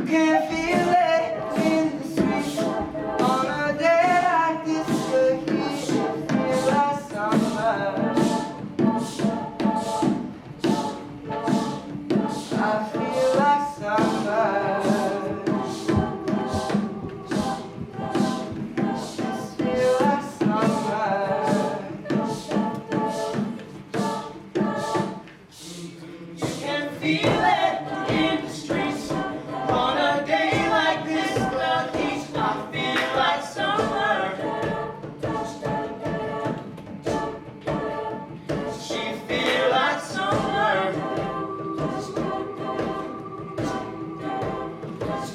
can feel it in the streets on a day like this. The heat feels like summer. I feel like summer. Just feel like summer. You can feel it in the streets on a day like this. The heat, I feel like summer. She feel like summer.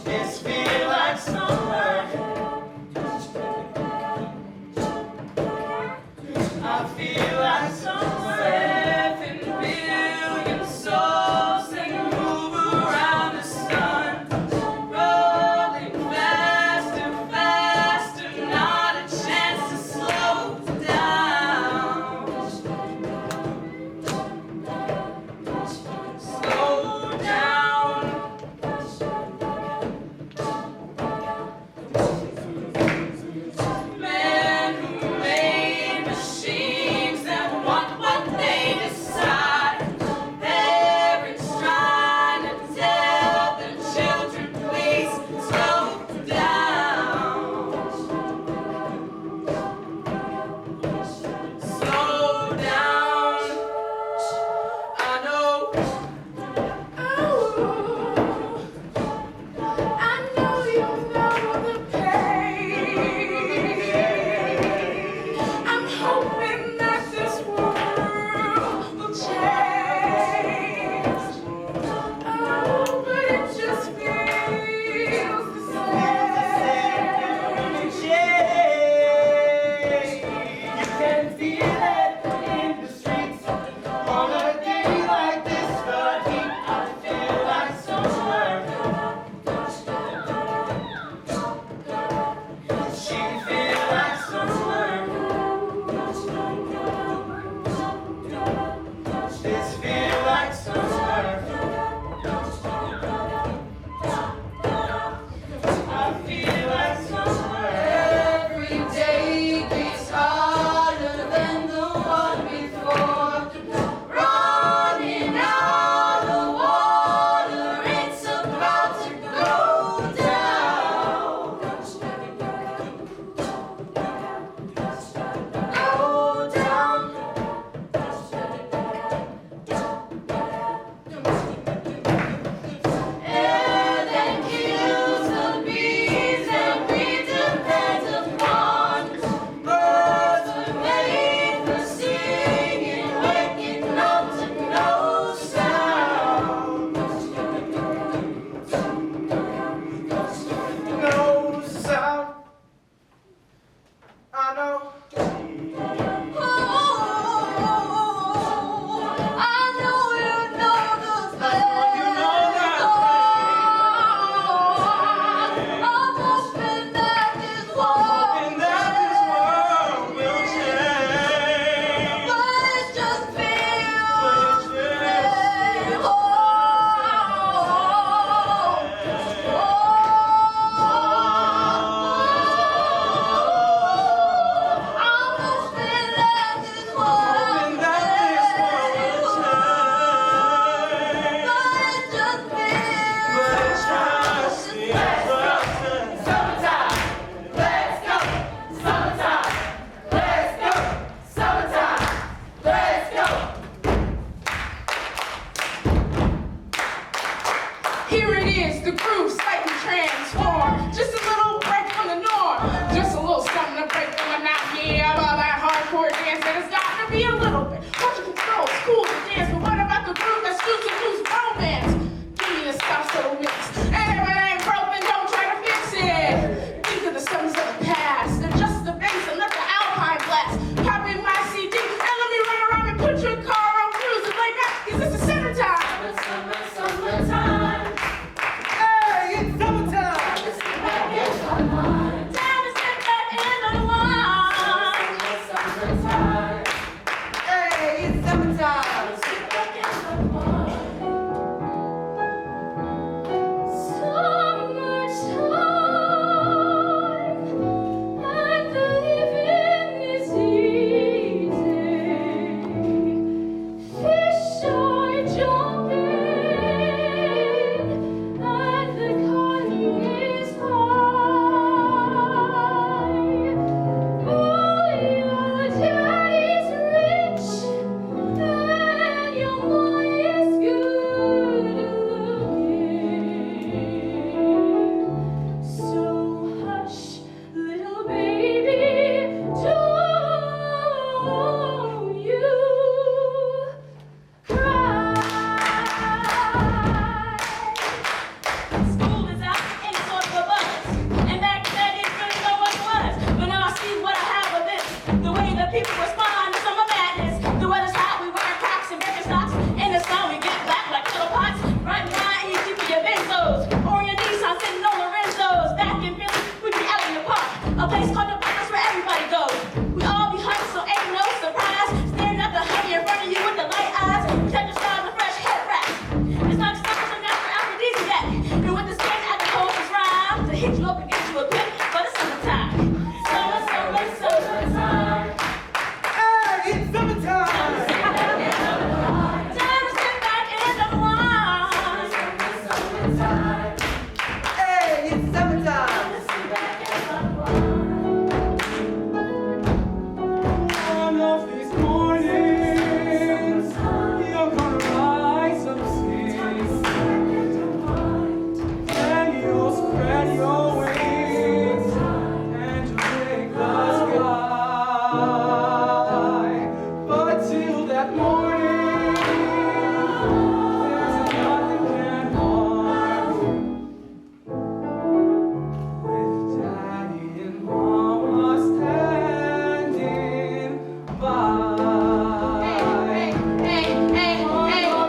This feel like summer. I feel like summer. 7 billion souls that move around the sun, rolling faster, faster, not a chance to slow down. Slow down. Men who made machines that want what they decide. Parents trying to tell their children, please slow down. Slow down. I know. I know you know the pain. I'm hoping that this world will change. Oh, but it just feels the same. You can feel it in the streets on a day like this. The heat, I feel like summer. She feel like summer. This feel like summer. I feel like summer. Every day gets harder than the one before. Running out of water, it's about to go down. Go down. Air that kills the bees that we depend upon. Birds were made for singing, waking up to no sound. No sound. I know. I know you know the pain. You know that pain. I'm hoping that this world will change. But it just feels the same. I'm hoping that this world will change. But it just feels the same. Summertime, let's go. Summertime, let's go. Summertime, let's go. Here it is, the groove slightly transformed. Just a little break from the norm. Just a little something to break the monotony of all that hardcore dance that has got to be a little bit. What you control, school to dance, but what about the groove that's used to lose romance? Give me the stuff so mix. And if it ain't broken, don't try to fix it. Think of the summers of the past. Adjust the bass and let the alpine blast. Pop in my CD and let me run around and put your car on cruise and lay back, 'cause it's the center time. Summertime. Hey, it's summertime. Time to step back in the line. Hey, it's summertime! One of these mornings, you're gonna rise up singing, and you'll spread your wings and you'll take the sky. But till that morning, there's nothing can harm. With Daddy and Mama standing by. Hey,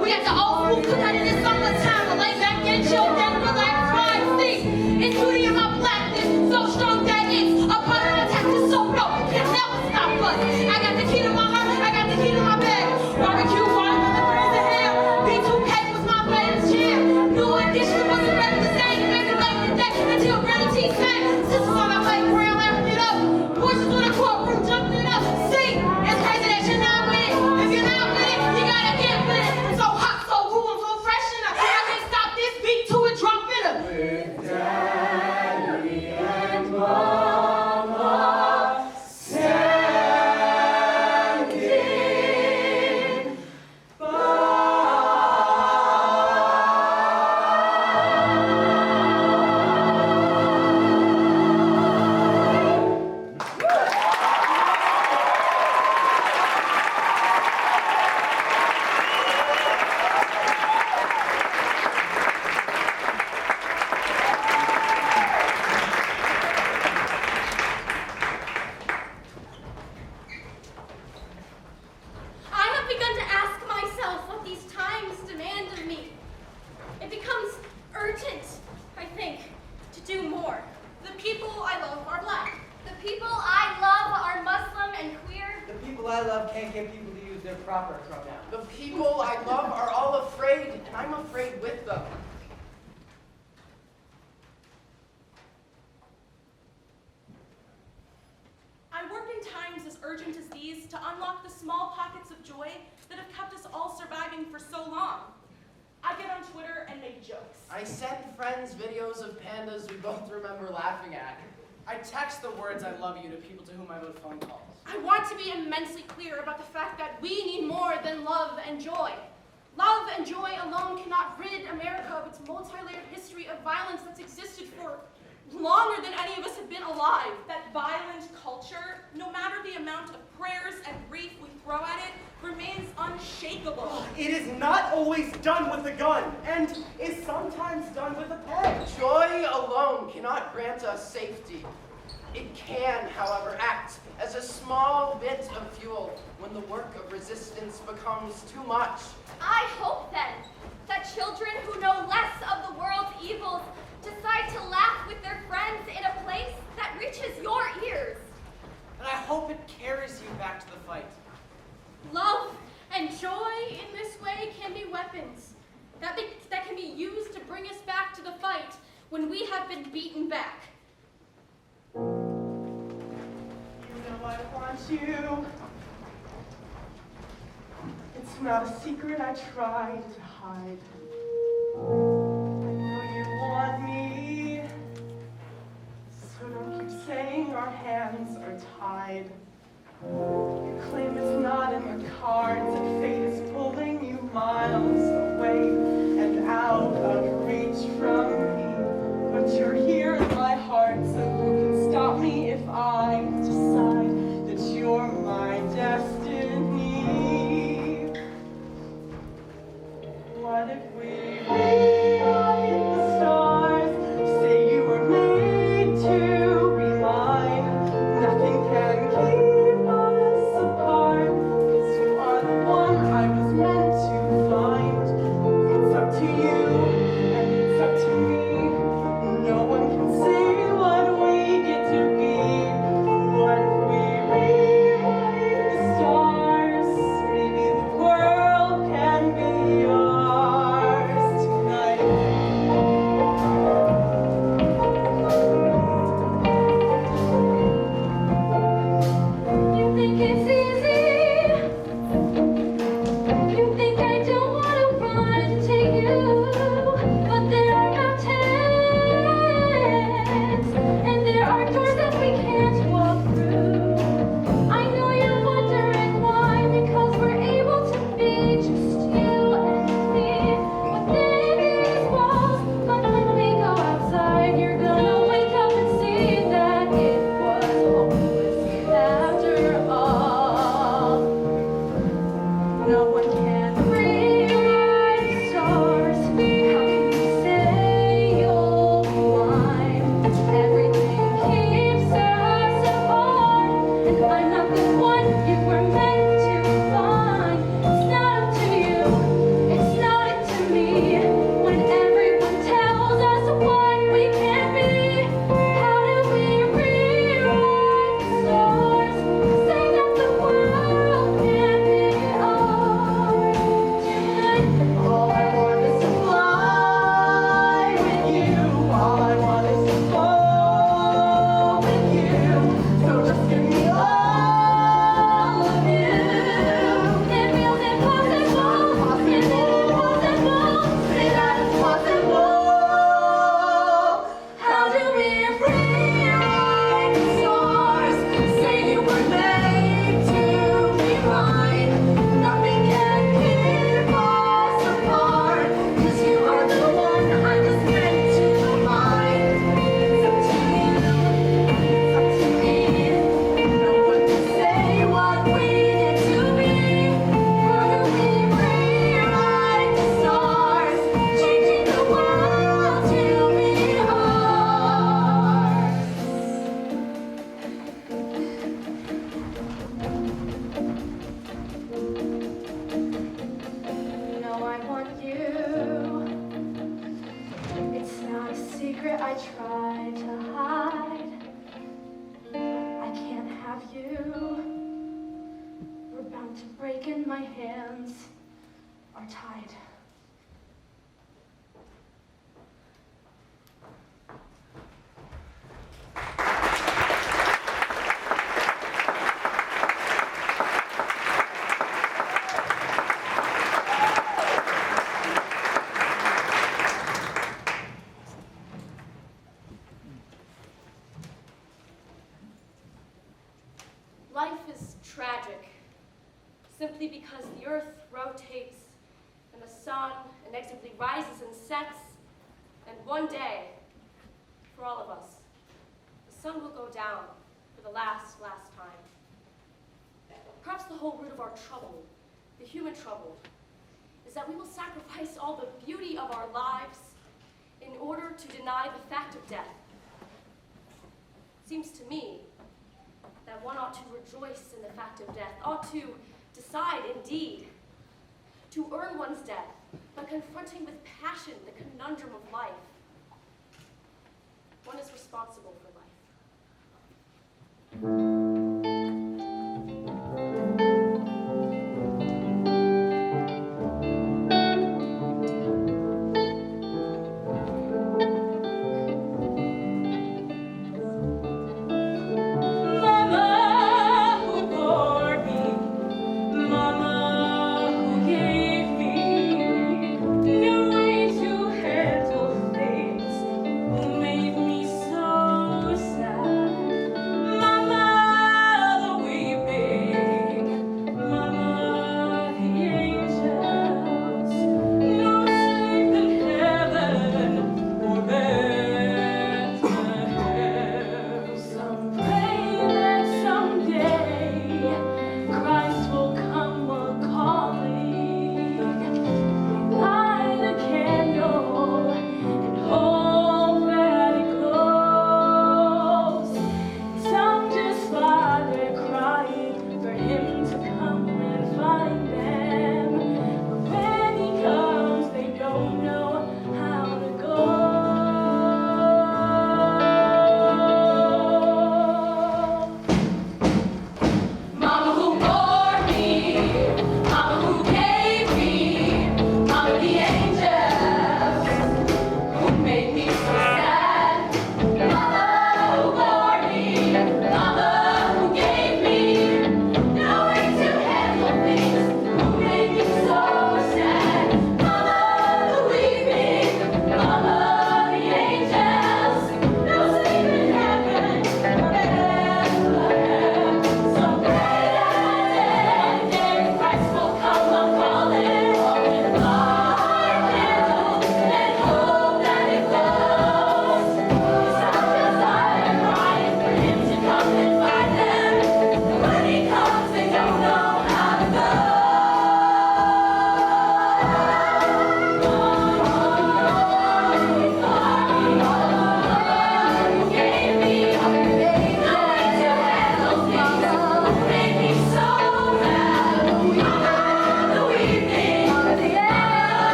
we got the old school cookout in the summertime. I lay back and chill, then relax, ride, see. It's beauty in my blackness, so strong that it's a part of the tactic, so no, can never stop us. I got the key to my heart, I got the key to my bag. Barbecue, watermelon, birds of hell. B2K was my favorite jam. New edition wasn't ready to say, maybe late today until reality sang. Sisters on our playground, laughing it up. Voices in the courtroom, jumping it up. See, it's crazy that you're not with it. If you're not with it, you gotta get with it. I'm so hot, so cool, I'm so fresh in her. I can't stop this beat to it, drop in her. With Daddy and Mama standing by. I have begun to ask myself what these times demand of me. It becomes urgent, I think, to do more. The people I love are black. The people I love are Muslim and queer. The people I love can't get people to use their proper pronouns. The people I love are all afraid, and I'm afraid with them. I work in times as urgent as these to unlock the small pockets of joy that have kept us all surviving for so long. I get on Twitter and make jokes. I send friends videos of pandas we both remember laughing at. I text the words I love you to people to whom I make phone calls. I want to be immensely clear about the fact that we need more than love and joy. Love and joy alone cannot rid America of its multi-layered history of violence that's existed for longer than any of us have been alive. That violent culture, no matter the amount of prayers and grief we throw at it, remains unshakable. It is not always done with a gun, and is sometimes done with a pen. Joy alone cannot grant us safety. It can, however, act as a small bit of fuel when the work of resistance becomes too much. I hope then that children who know less of the world's evils decide to laugh with their friends in a place that reaches your ears. And I hope it carries you back to the fight. Love and joy in this way can be weapons that can be used to bring us back to the fight when we have been beaten back. You know I want you. It's not a secret I tried to hide. I know you want me, so don't keep saying our hands are tied. You claim it's not in the cards and fate is pulling you miles away and out of reach from me. But you're here in my heart, so who can stop me if I decide that you're my destiny? What if we rewrite the stars? Say you were made to be mine. Nothing can keep secret I try to hide. I can't have you. We're bound to break and my hands are tied. Life is tragic, simply because the earth rotates and the sun inexorably rises and sets, and one day, for all of us, the sun will go down for the last time. Perhaps the whole root of our trouble, the human trouble, is that we will sacrifice all the beauty of our lives in order to deny the fact of death. It seems to me that one ought to rejoice in the fact of death, ought to decide, indeed, to earn one's death by confronting with passion the conundrum of life. One is responsible for life.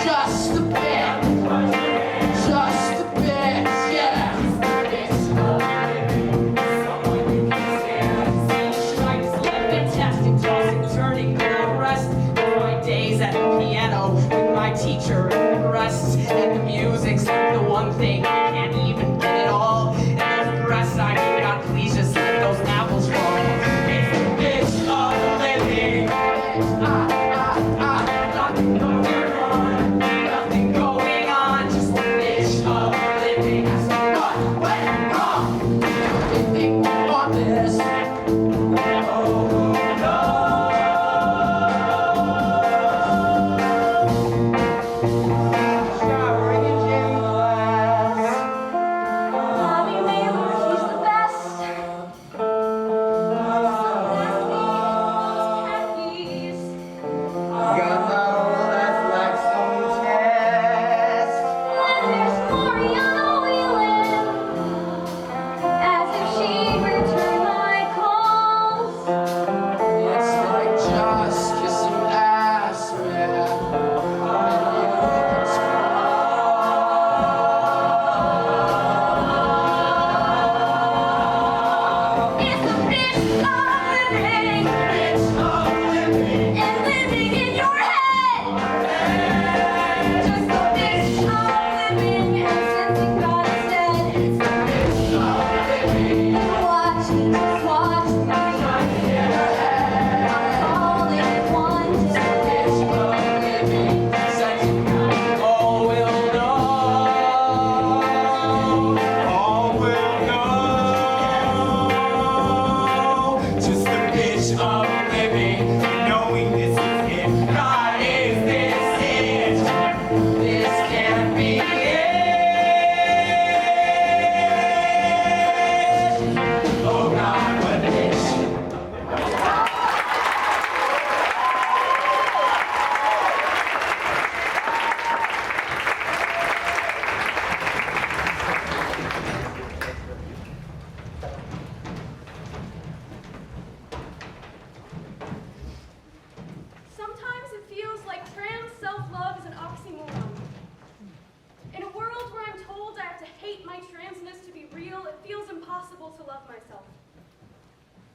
Just a bit. my teacher impressed, and the music's the one thing I can't even get it all. And those breasts, I mean, God, please just let those apples fall. It's the bitch of living. Nothing going on, nothing going on, just the bitch of living. What went wrong? Everything on this.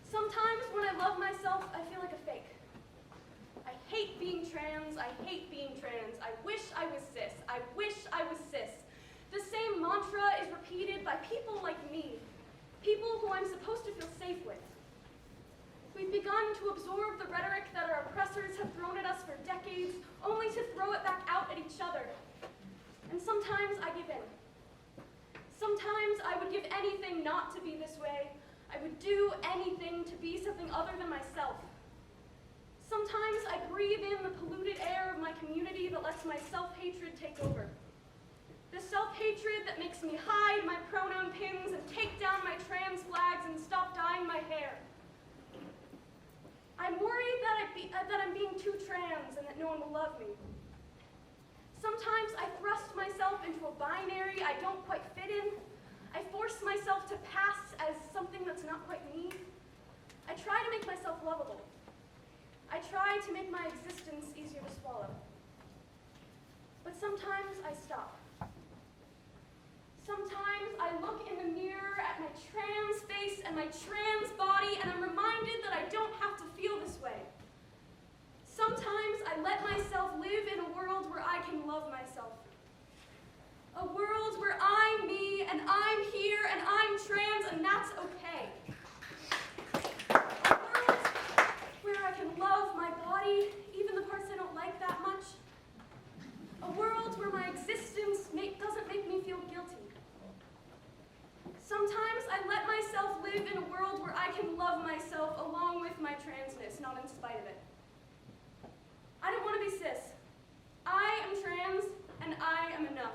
Sometimes when I love myself, I feel like a fake. I hate being trans, I hate being trans. I wish I was cis, I wish I was cis. The same mantra is repeated by people like me, people who I'm supposed to feel safe with. We've begun to absorb the rhetoric that our oppressors have thrown at us for decades, only to throw it back out at each other. And sometimes I give in. Sometimes I would give anything not to be this way. I would do anything to be something other than myself. Sometimes I breathe in the polluted air of my community that lets my self-hatred take over. The self-hatred that makes me hide my pronoun pins and take down my trans flags and stop dyeing my hair. I'm worried that I'm being too trans and that no one will love me. Sometimes I thrust myself into a binary I don't quite fit in. I force myself to pass as something that's not quite me. I try to make myself lovable. I try to make my existence easier to swallow. But sometimes I stop. Sometimes I look in the mirror at my trans face and my trans body, and I'm reminded that I don't have to feel this way. Sometimes I let myself live in a world where I can love myself. A world where I'm me, and I'm here, and I'm trans, and that's okay. A world where I can love my body, even the parts I don't like that much. A world where my existence doesn't make me feel guilty. Sometimes I let myself live in a world where I can love myself along with my transness, not in spite of it. I don't want to be cis. I am trans, and I am enough.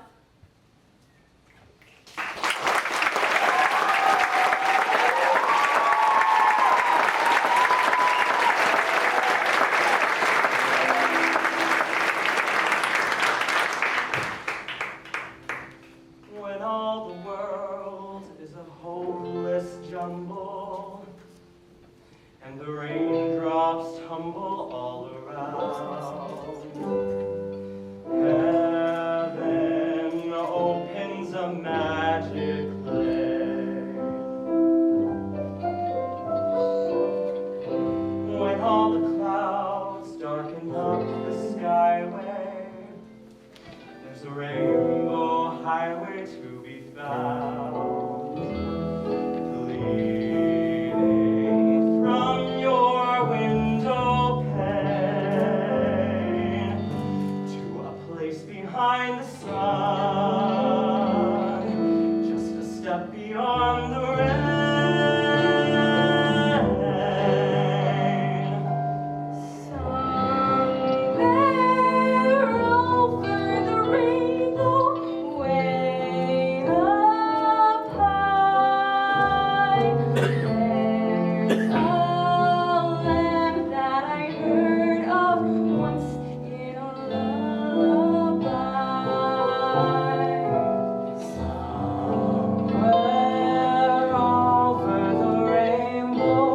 When all the world is a hopeless jumble, and the raindrops tumble a rainbow highway to be found, leading from your window pane to a place behind the sun, just a step beyond the rain. Somewhere over the rainbow, way up high, there's a land that I heard of once in a lullaby. Somewhere over the rainbow,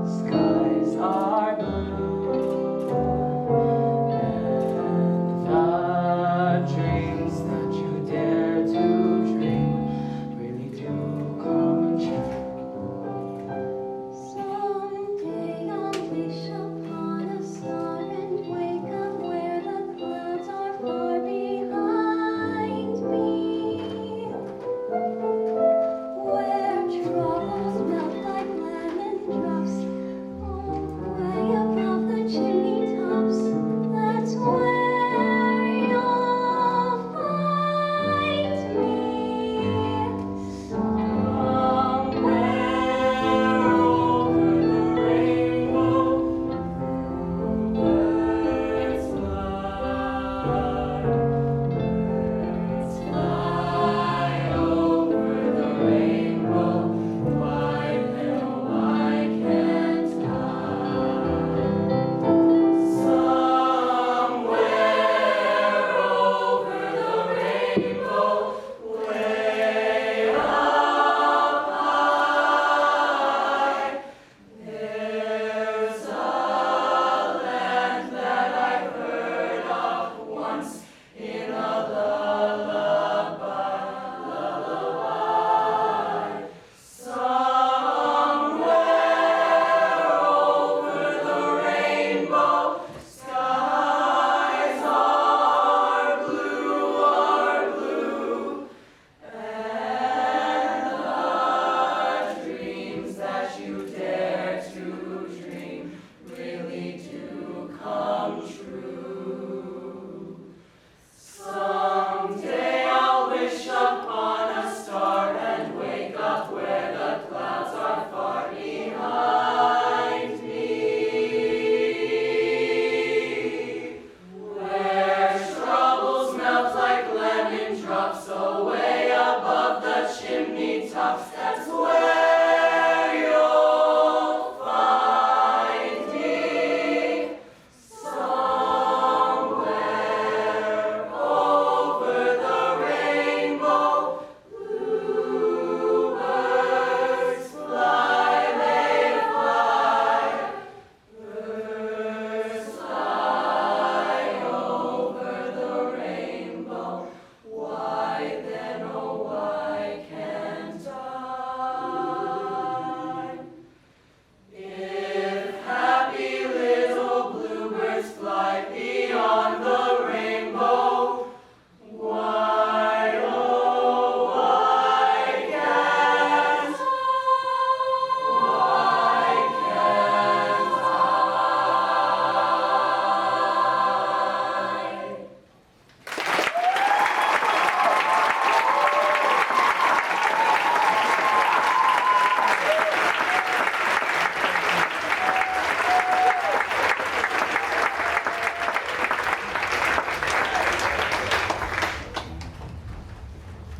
skies are blue, and the dreams that you dare to dream really do come true. Someday I'll wish upon a star and wake up where the clouds are far behind me, where troubles melt like lemon drops, way above the chimney tops. That's where you'll find me. Somewhere over the rainbow, birds fly over the rainbow. Why then, why can't I? Somewhere over the rainbow, way up high, there's a land that I heard of once in a lullaby. Somewhere over the rainbow, skies are blue, and the dreams that you dare to dream really do come true. Someday I'll wish upon a star and wake up where the clouds are far behind me, where troubles melt like lemon drops away above the chimney tops. That's where you'll find me. Somewhere over the rainbow, bluebirds fly, they fly. Birds fly over the rainbow. Why then, oh why can't I? If happy little bluebirds fly beyond the rainbow, why, oh why can't I?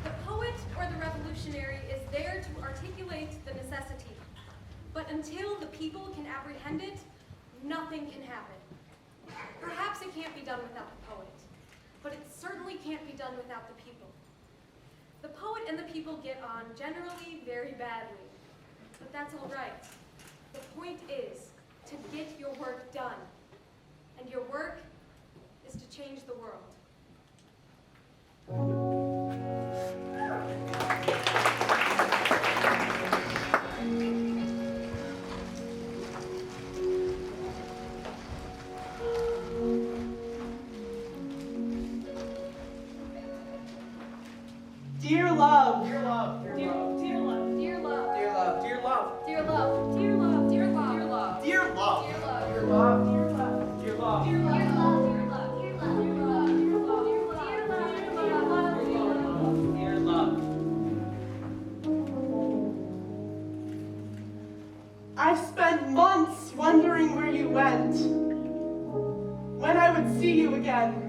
The poet or the revolutionary is there to articulate the necessity. But until the people can apprehend it, nothing can happen. Perhaps it can't be done without the poet, but it certainly can't be done without the people. The poet and the people get on generally very badly, but that's all right. The point is to get your work done, and your work is to change the world. Dear love, Dear love, dear love, Dear love. dear love, dear love, Dear love. dear love, Dear love. Dear love. dear love, Dear love. dear love, dear love, Dear dear love. I've spent months wondering where you went, when I would see you again.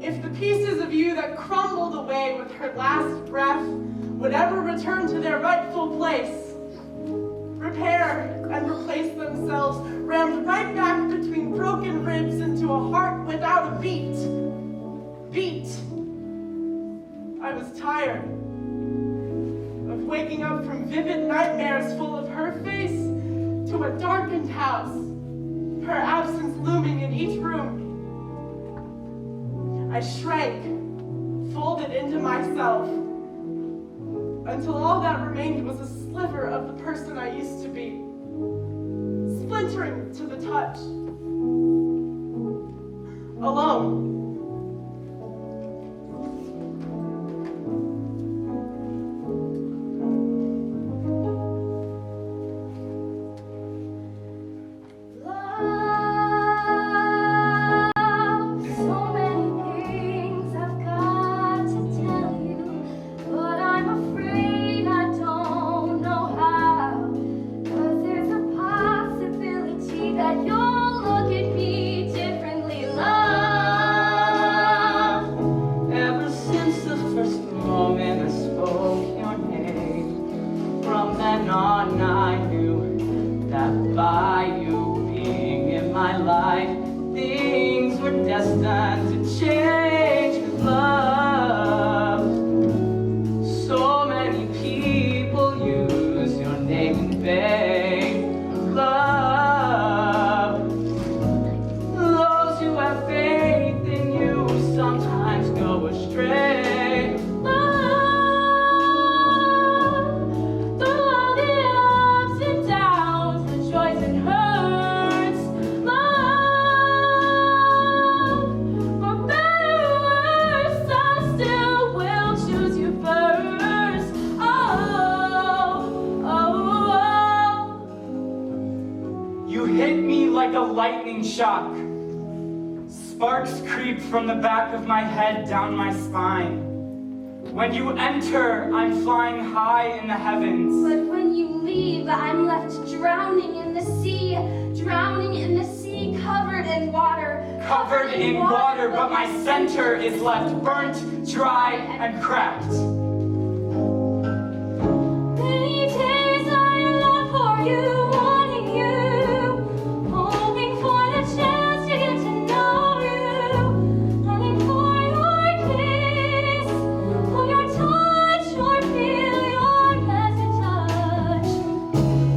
If the pieces of you that crumbled away with her last breath would ever return to their rightful place, repair and replace themselves, rammed right back between broken ribs into a heart without a beat. I was tired of waking up from vivid nightmares full of her face to a darkened house, her absence looming in each room. I shrank, folded into myself, until all that remained was a sliver of the person I used to be, splintering to the touch. Alone. So many things I've got to tell you, but I'm afraid I don't know how. 'Cause there's a possibility that you'll look at me differently, love. Ever since the first moment I spoke your name, from then on I knew that by you being in my life, things were destined to change. Love, so many people use your name in vain. Love, those who have faith in you sometimes go astray. Love, through all the ups and downs, the joys and hurts. Love, for better or worse, I still will choose you first. Oh. You hit me like a lightning shock. Sparks creep from the back of my head down my spine. When you enter, I'm flying high in the heavens. But when you leave, I'm left drowning in the sea, covered in water. Covered in water, but my center is left burnt, dry, and cracked. Many days I love for you, wanting you, hoping for the chance to get to know you, longing for your kiss, for your touch, your feel, your pleasant touch.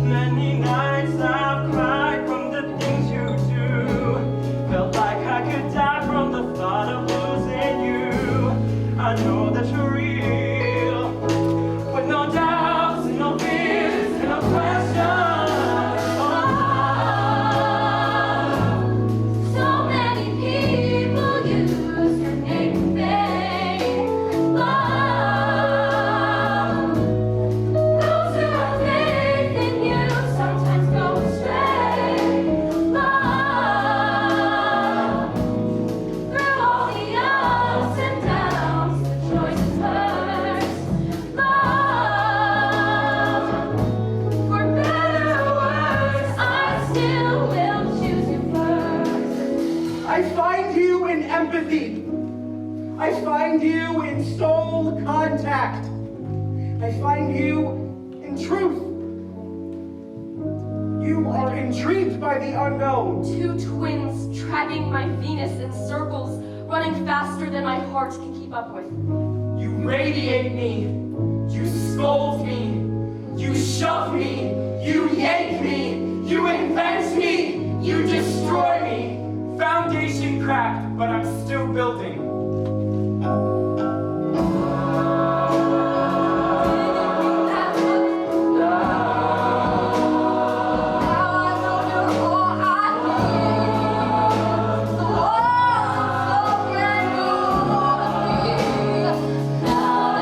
Many nights I've cried from the things you do. Felt like I could die from the thought of losing you. I know that you're real, with no doubts and no fears and no questions. So many people use your name in vain. Love, those who have faith in you sometimes go astray. Love, through all the ups and downs, the joys and hurts. Love, for better or worse, I still will choose you first. I find you in empathy. I find you in soul contact. I find you in truth. You are intrigued by the unknown. Two twins dragging my Venus in circles, running faster than my heart can keep up with. You radiate me, you scold me, you shove me, you yank me, you invent me, you destroy me. Foundation cracked, but I'm still building. Now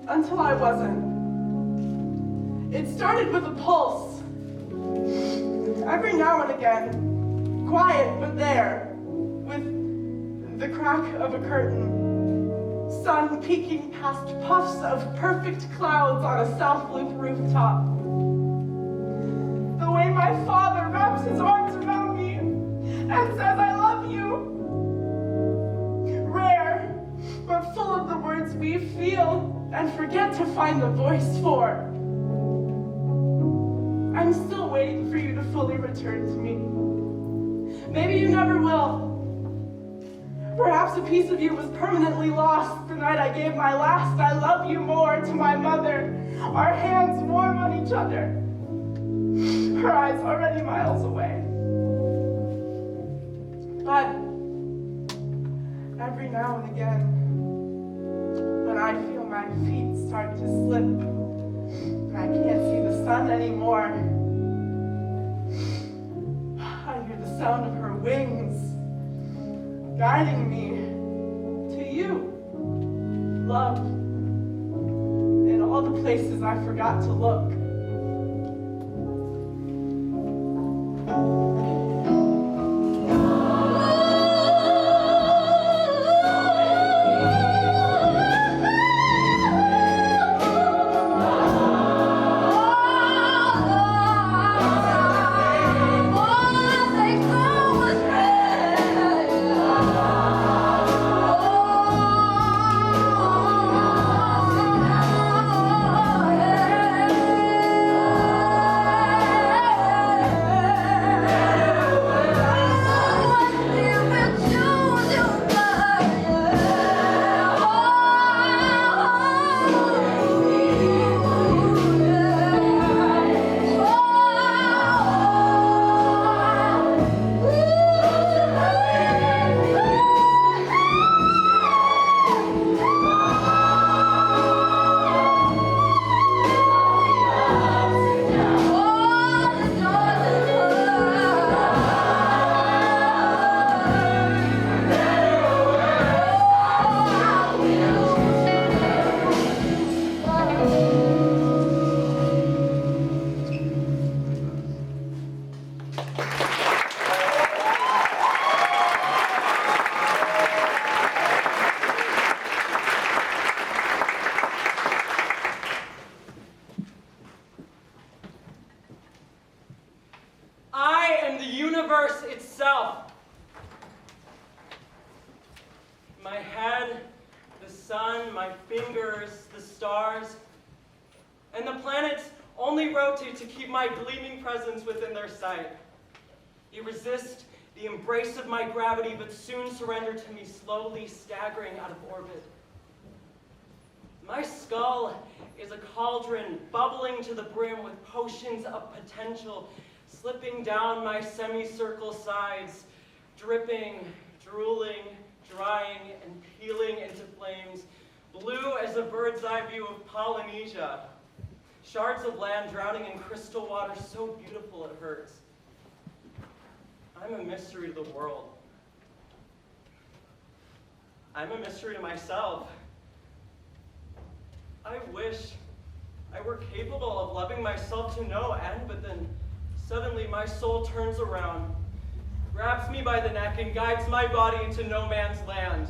until I wasn't. It started with a pulse. Every now and again, quiet but there, with the crack of a curtain, sun peeking past puffs of perfect clouds on a South Loop rooftop. The way my father wraps his arms around me and says, "I love you." Rare, but full of the words we feel and forget to find a voice for. I'm still waiting for you to fully return to me. Maybe you never will. Perhaps a piece of you was permanently lost the night I gave my last "I love you more" to my mother, our hands warm on each other, her eyes already miles away. But every now and again, when I feel my feet start to slip and I can't see the sun anymore, I hear the sound of her wings guiding me to you, love, in all the places I forgot to look. I am the universe itself. My head, the sun, my fingers, the stars, and the planets only rotate to keep my gleaming presence within their sight. They resist the embrace of my gravity, but soon surrender to me, slowly staggering out of orbit. My skull is a cauldron bubbling to the brim with potions of potential, slipping down my semicircle sides, dripping, drooling, drying, and peeling into flames, blue as a bird's eye view of Polynesia. Shards of land drowning in crystal water so beautiful it hurts. I'm a mystery to the world. I'm a mystery to myself. I wish I were capable of loving myself to no end, but then suddenly my soul turns around, grabs me by the neck, and guides my body into no man's land.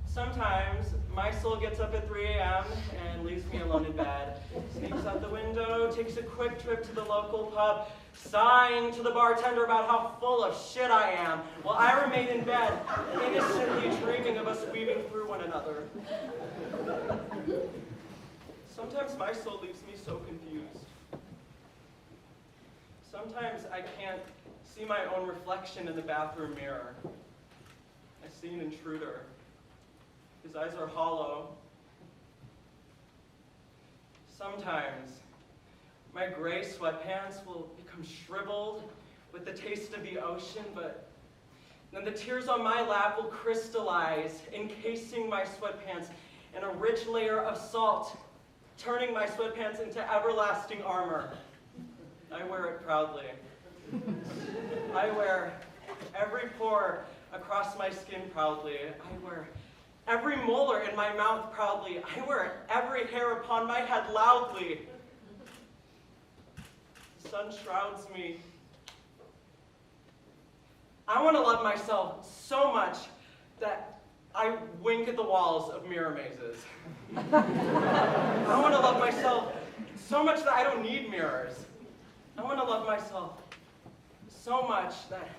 Sometimes my soul gets up at 3 a.m. and leaves me alone in bed, sneaks out the window, takes a quick trip to the local pub, sighing to the bartender about how full of shit I am, while I remain in bed, innocently dreaming of us weaving through one another. Sometimes my soul leaves me so confused. Sometimes I can't see my own reflection in the bathroom mirror. I see an intruder. His eyes are hollow. Sometimes my gray sweatpants will become shriveled with the taste of the ocean, but then the tears on my lap will crystallize, encasing my sweatpants in a rich layer of salt, turning my sweatpants into everlasting armor. I wear it proudly. I wear every pore across my skin proudly. I wear every molar in my mouth proudly. I wear every hair upon my head loudly. The sun shrouds me. I want to love myself so much that I wink at the walls of mirror mazes. I want to love myself so much that I don't need mirrors. I want to love myself so much that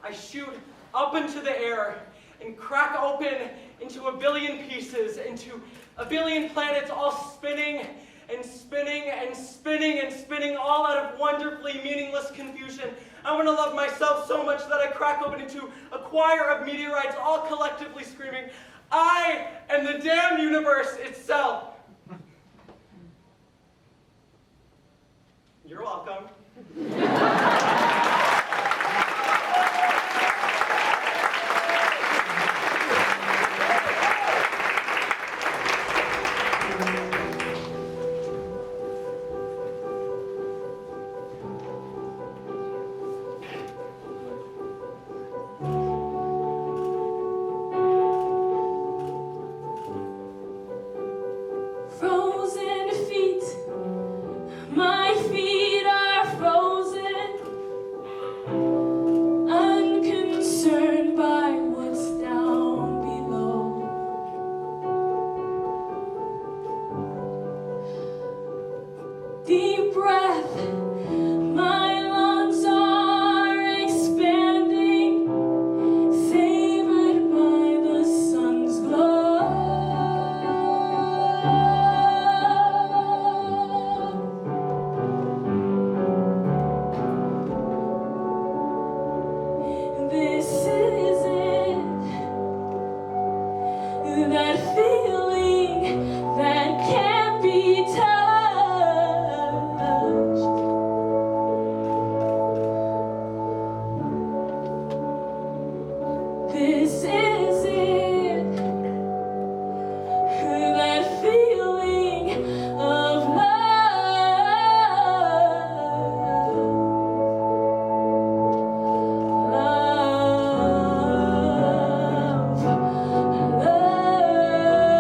I shoot up into the air and crack open into a billion pieces, into a billion planets all spinning and spinning and spinning and spinning, all out of wonderfully meaningless confusion. I want to love myself so much that I crack open into a choir of meteorites all collectively screaming, I am the damn universe itself. You're welcome. Frozen feet, my feet are frozen, unconcerned by what's down below. Deep breath, my lungs are expanding, favored by the sun's glow. This is it, that feeling that can't be touched. This is it, that feeling of love, love.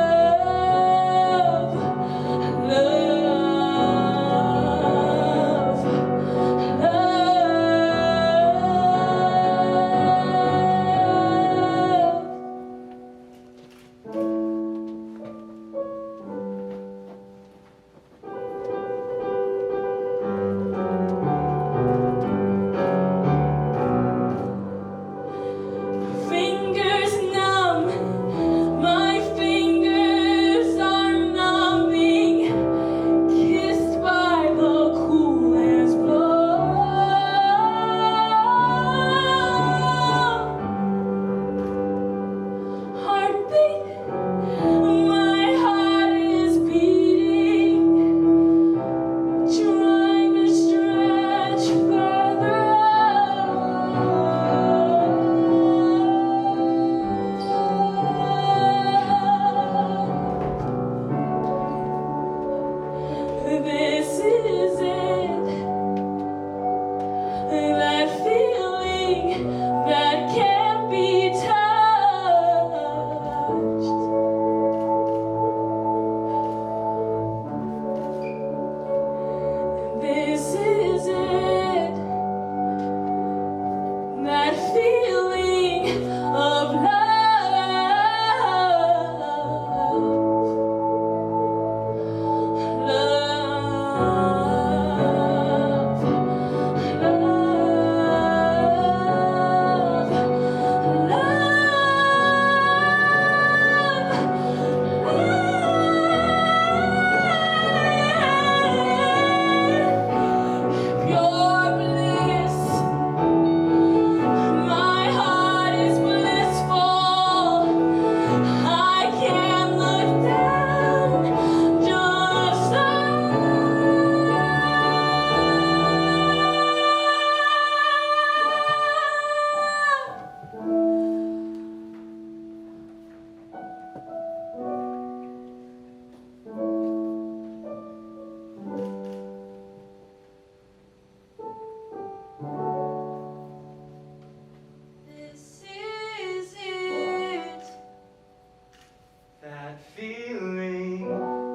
that feeling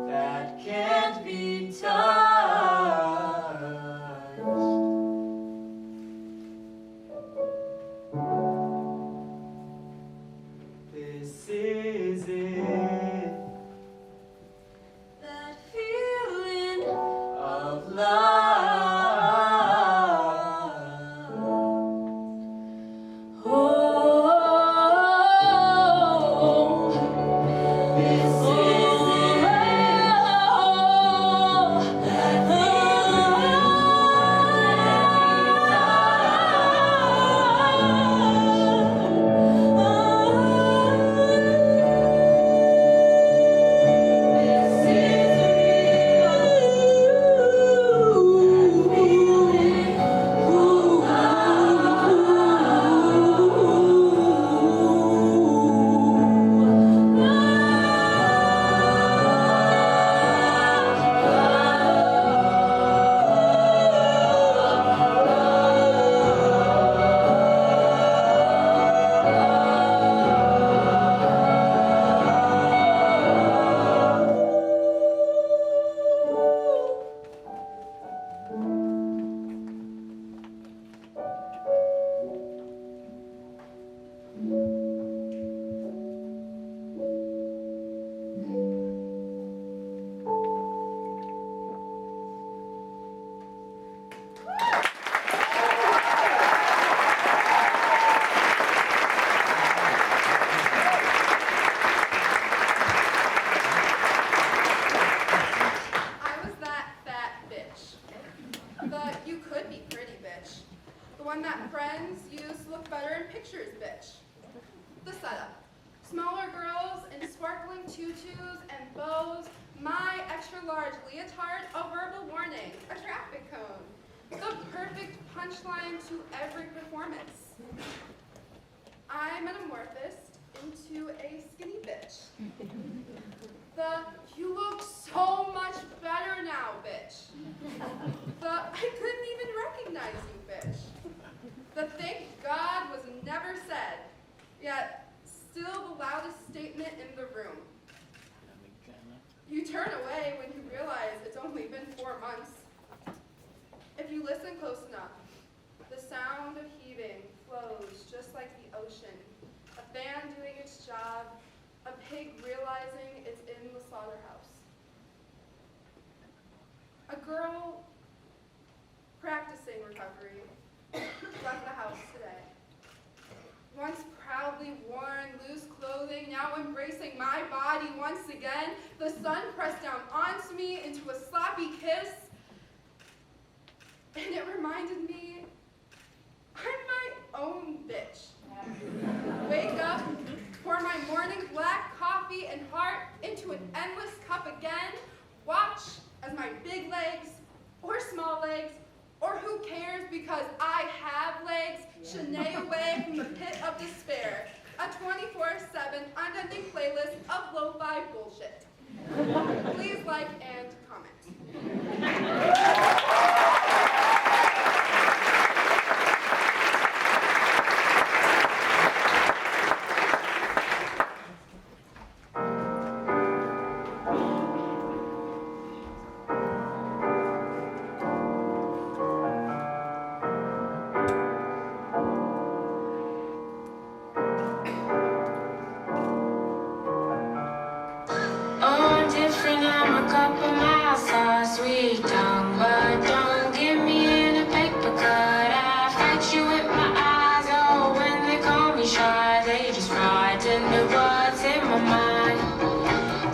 that can't be touched. This is it. That feeling Of love. oh, This is I was that fat bitch. The you could be pretty bitch. The one that friends use to look better in pictures bitch. The setup. Smaller girls in sparkling tutus and bows. My extra large leotard, a verbal warning, a traffic cone. The perfect punchline to every performance. I metamorphosed into a skinny bitch. The you look so much better now, bitch. The I couldn't even recognize you, bitch. The thank God was never said, yet still the loudest statement in the room. You turn away when you realize it's only been 4 months. If you listen close enough, the sound of heaving flows just like the ocean. A fan doing its job, a pig realizing it's in the slaughterhouse. A girl practicing recovery left the house today. Once proudly worn loose clothing, now embracing my body once again, the sun pressed down onto me into a sloppy kiss, and it reminded me I'm my own bitch. Wake up, pour my morning black coffee and heart into an endless cup again, watch as my big legs, or small legs, or who cares because I have legs, shenay away from the pit of despair, a 24/7 unending playlist of lo-fi bullshit. Please like and comment. I'm different, I'm a couple miles tall, sweet tongue, but don't get me in a paper cut. I fight you with my eyes, oh, when they call me shy, they just frighten the what's in my mind.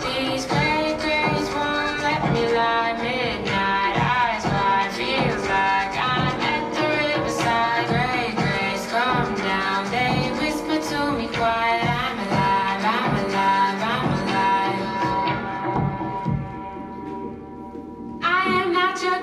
These gray grays won't let me lie, midnight eyes wide, feels like I'm at the riverside. Gray grays come down, they whisper to me quiet, I'm alive, I'm alive, I'm alive. I am not your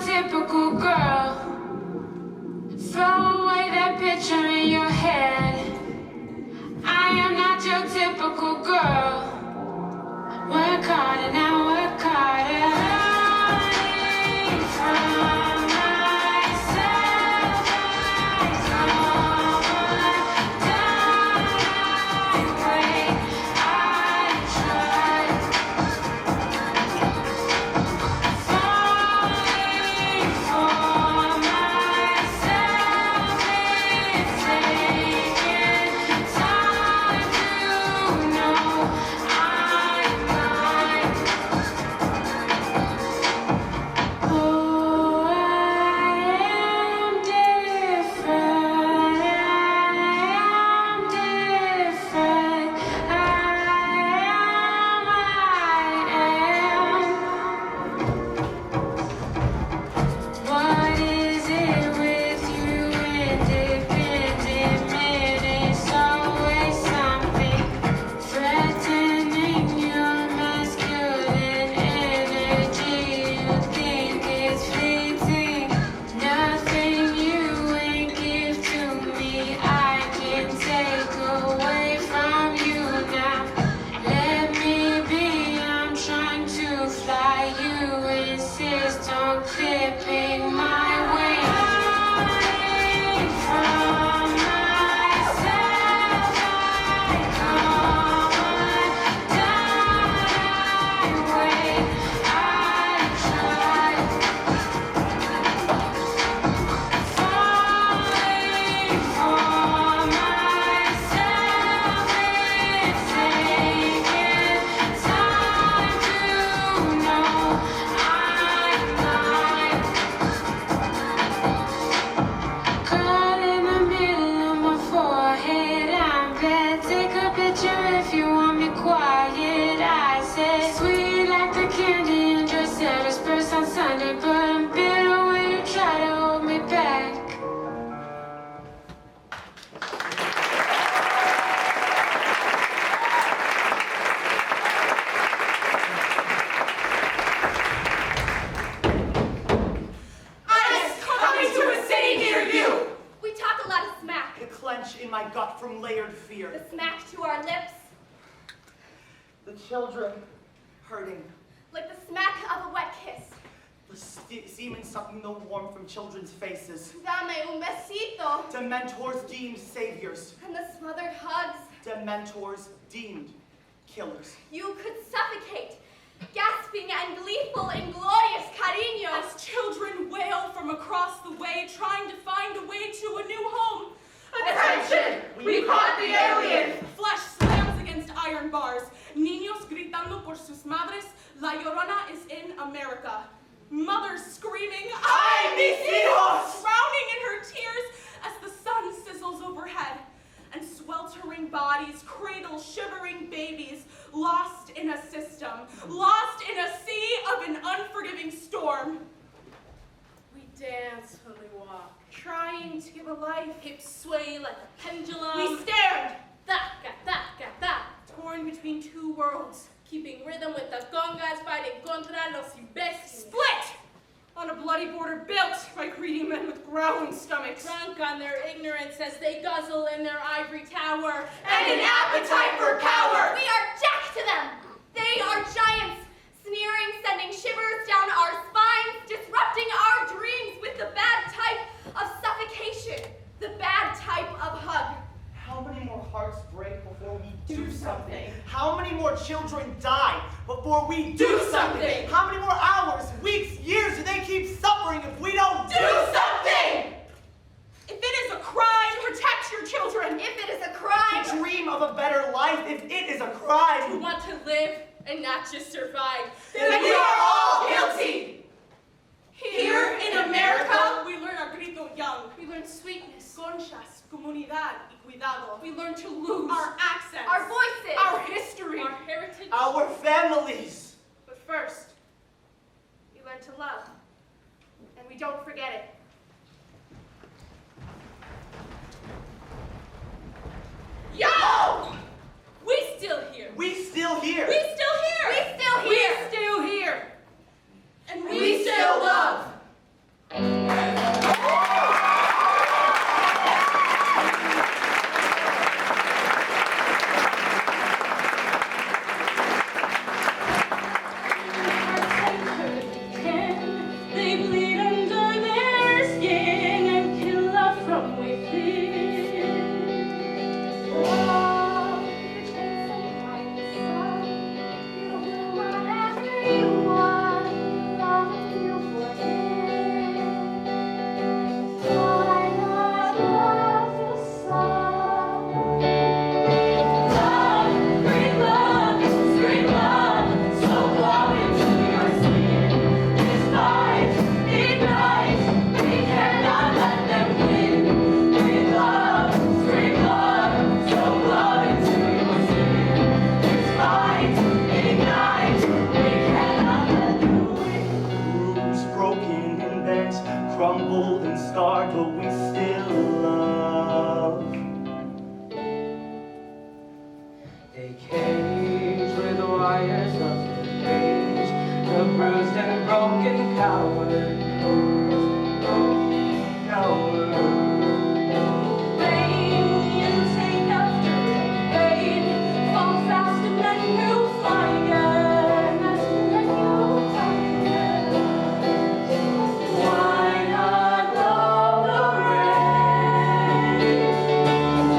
candy and dressed at his purse on Sunday, but I'm bitter when you try to hold me back. In my gut from layered fear. The smack to our lips, The children hurting. like the smack of a wet kiss. The semen sucking the warmth from children's faces. Dame un besito. Dementors deemed saviors. And the smothered hugs. Dementors deemed killers. You could suffocate, gasping and gleeful in glorious cariño. As children wail from across the way, trying to find a way to a new home. Attention! We caught the alien! Flesh slams against iron bars. Niños gritando por sus madres. La Llorona is in America. Mothers screaming, ¡Ay, mis hijos! Drowning in her tears as the sun sizzles overhead. And sweltering bodies cradle shivering babies, lost in a system, lost in a sea of an unforgiving storm. We dance when we walk. Trying to give a life. Hips sway like a pendulum. We stared, Da. torn between two worlds. Keeping rhythm with the congas, fighting contra los imbéciles. Split on a bloody border built by greedy men with growling stomachs. Drunk on their ignorance as they guzzle in their ivory tower. And an appetite for power. We are jack to them. They are giants, sneering, sending shivers down our spines, disrupting our dreams with the bad type of suffocation, the bad type of hug. How many more hearts break before we do something? How many more children die before we do something? How many more hours, weeks, years do they keep suffering if we don't do something? If it is a crime, protect your children. If it is a crime, To dream of a better life, if it is a crime, We want to live and not just survive. then we are all guilty. Here in America, we learn our grito young. We learn sweetness. Conchas, comunidad, y cuidado. We learn to lose Our accents. our voices, Our history. our heritage. Our families. But first, we learn to love, and we don't forget it. Yo! We still here. We still here. We still here. We still here. We still here. And We still love. They bleed under their skin and kill us from within. Love, you're chasing like the sun. You will everyone. Love you for him. Why not love the sun? Love, great love, scream love, so blow into your skin. Despise, ignite, we cannot let them win. Great love, scream love, so blow into your skin. Despise, ignite, we cannot let them win. Bruised, broken, and bent, crumbled and scarred, but we still love. A cage with wires of rage, the bruised and broken coward. Coward. Rain, you take after rain. Fall fast and then you fly again. Fast and then you fly again. Why not love the rain?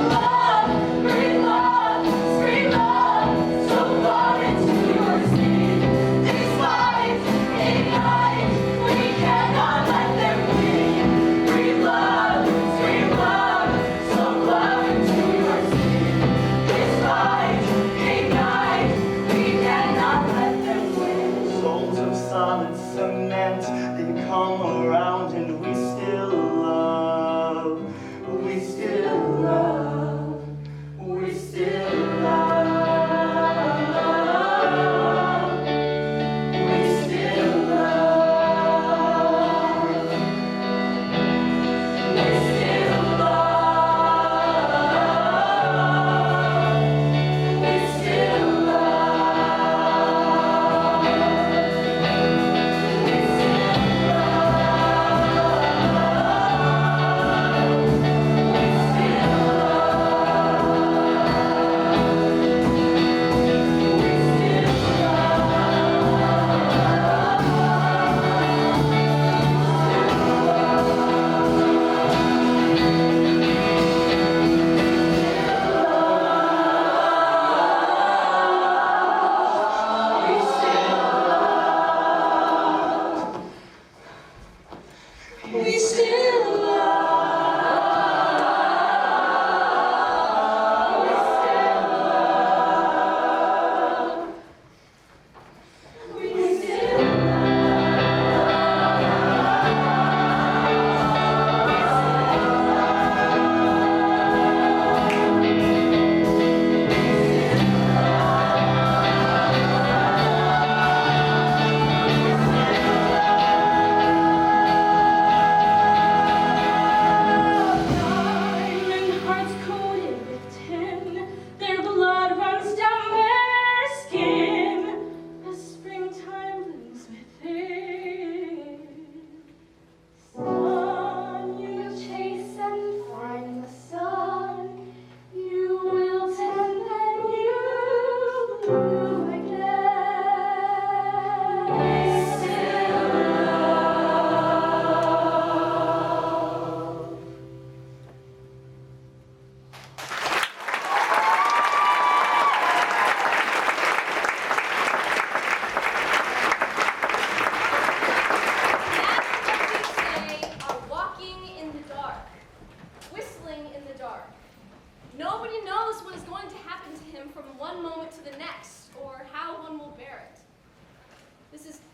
Love, great love, scream love, so blow into your skin. Despise, ignite, we cannot let them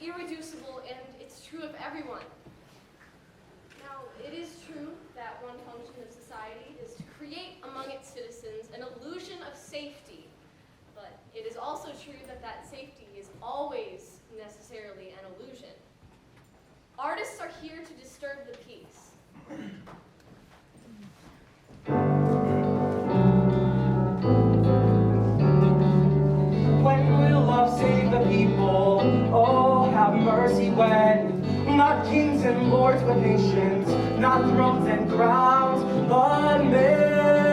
irreducible, and it's true of everyone. Now, it is true that one function of society is to create among its citizens an illusion of safety, but it is also true that that safety is always necessarily an illusion. Artists are here to disturb the peace. When will love save the people? Oh, have mercy when. Not kings and lords, but nations. Not thrones and crowns, but men.